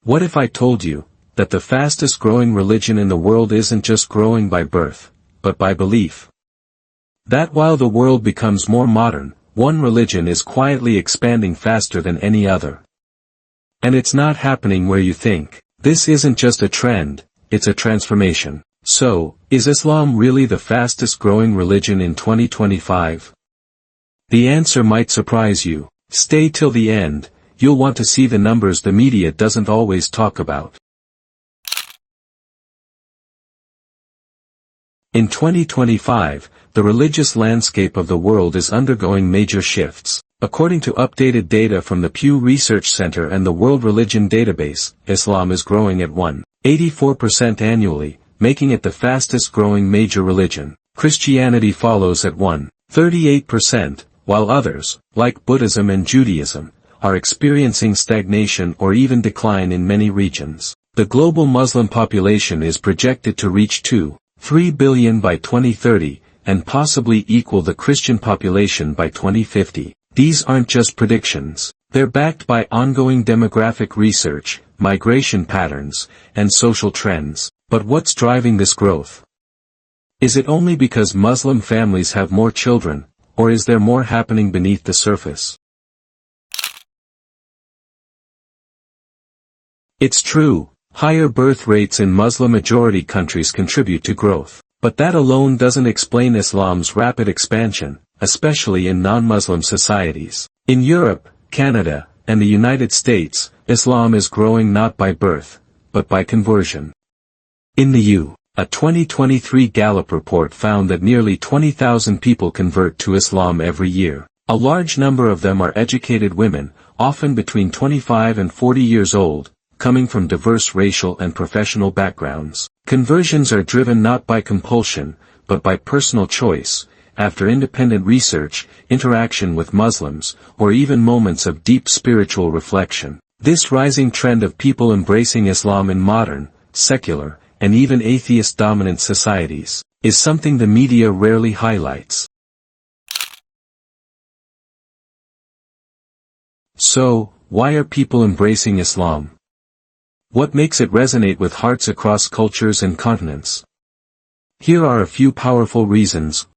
What if I told you that the fastest growing religion in the world isn't just growing by birth, but by belief? That while the world becomes more modern, one religion is quietly expanding faster than any other. And it's not happening where you think. This isn't just a trend, it's a transformation. So, is Islam really the fastest growing religion in 2025? The answer might surprise you. Stay till the end, you'll want to see the numbers the media doesn't always talk about. In 2025, the religious landscape of the world is undergoing major shifts. According to updated data from the Pew Research Center and the World Religion Database, Islam is growing at 1.84% annually, making it the fastest growing major religion. Christianity follows at 1.38%, while others, like Buddhism and Judaism, are experiencing stagnation or even decline in many regions. The global Muslim population is projected to reach 2.3 billion by 2030, and possibly equal the Christian population by 2050. These aren't just predictions, they're backed by ongoing demographic research, migration patterns, and social trends. But what's driving this growth? Is it only because Muslim families have more children, or is there more happening beneath the surface? It's true, higher birth rates in Muslim-majority countries contribute to growth. But that alone doesn't explain Islam's rapid expansion, especially in non-Muslim societies. In Europe, Canada, and the United States, Islam is growing not by birth, but by conversion. In the U.S., a 2023 Gallup report found that nearly 20,000 people convert to Islam every year. A large number of them are educated women, often between 25 and 40 years old, coming from diverse racial and professional backgrounds. Conversions are driven not by compulsion, but by personal choice, after independent research, interaction with Muslims, or even moments of deep spiritual reflection. This rising trend of people embracing Islam in modern, secular, and even atheist-dominant societies, is something the media rarely highlights. So, why are people embracing Islam? What makes it resonate with hearts across cultures and continents? Here are a few powerful reasons.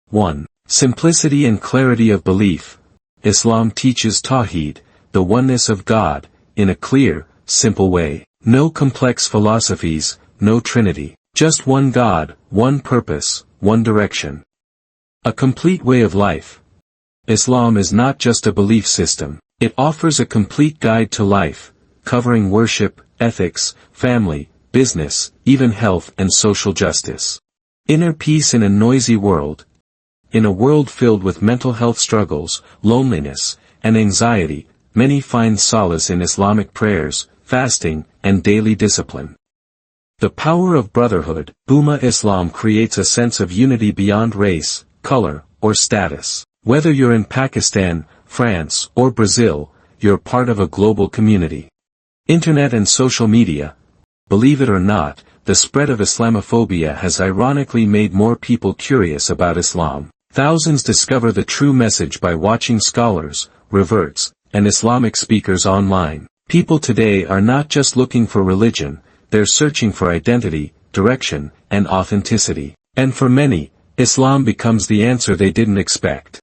1. Simplicity and clarity of belief. Islam teaches Tawheed, the oneness of God, in a clear, simple way. No complex philosophies, no Trinity. Just one God, one purpose, one direction. A complete way of life. Islam is not just a belief system. It offers a complete guide to life, covering worship, ethics, family, business, even health and social justice. Inner peace in a noisy world. In a world filled with mental health struggles, loneliness, and anxiety, many find solace in Islamic prayers, fasting, and daily discipline. The power of brotherhood. Ummah Islam creates a sense of unity beyond race, color, or status. Whether you're in Pakistan, France, or Brazil, you're part of a global community. Internet and social media. Believe it or not, the spread of Islamophobia has ironically made more people curious about Islam. Thousands discover the true message by watching scholars, reverts, and Islamic speakers online. People today are not just looking for religion, they're searching for identity, direction, and authenticity. And for many, Islam becomes the answer they didn't expect.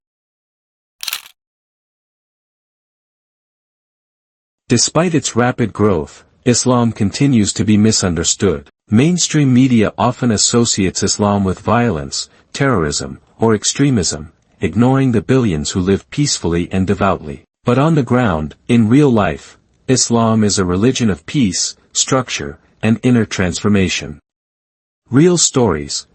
Despite its rapid growth, Islam continues to be misunderstood. Mainstream media often associates Islam with violence, terrorism, or extremism, ignoring the billions who live peacefully and devoutly. But on the ground, in real life, Islam is a religion of peace, structure, and inner transformation. Real stories.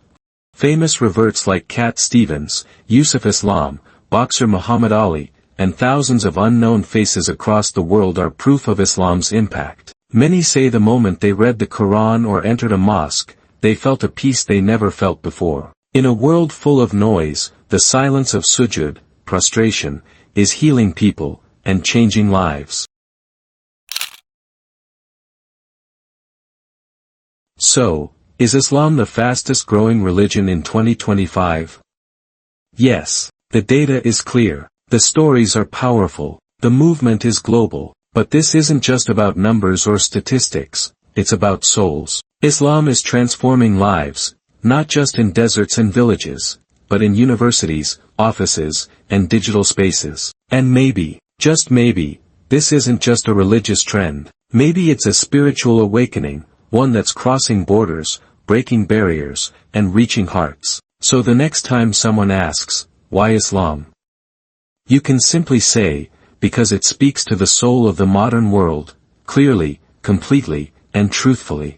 Famous reverts like Cat Stevens, Yusuf Islam, boxer Muhammad Ali, and thousands of unknown faces across the world are proof of Islam's impact. Many say the moment they read the Quran or entered a mosque, they felt a peace they never felt before. In a world full of noise, the silence of sujud, prostration, is healing people, and changing lives. So, is Islam the fastest growing religion in 2025? Yes, the data is clear. The stories are powerful, the movement is global, But this isn't just about numbers or statistics, it's about souls. Islam is transforming lives, not just in deserts and villages, but in universities, offices, and digital spaces. And maybe, just maybe, this isn't just a religious trend. Maybe it's a spiritual awakening, one that's crossing borders, breaking barriers, and reaching hearts. So the next time someone asks, why Islam? You can simply say, because it speaks to the soul of the modern world, clearly, completely, and truthfully.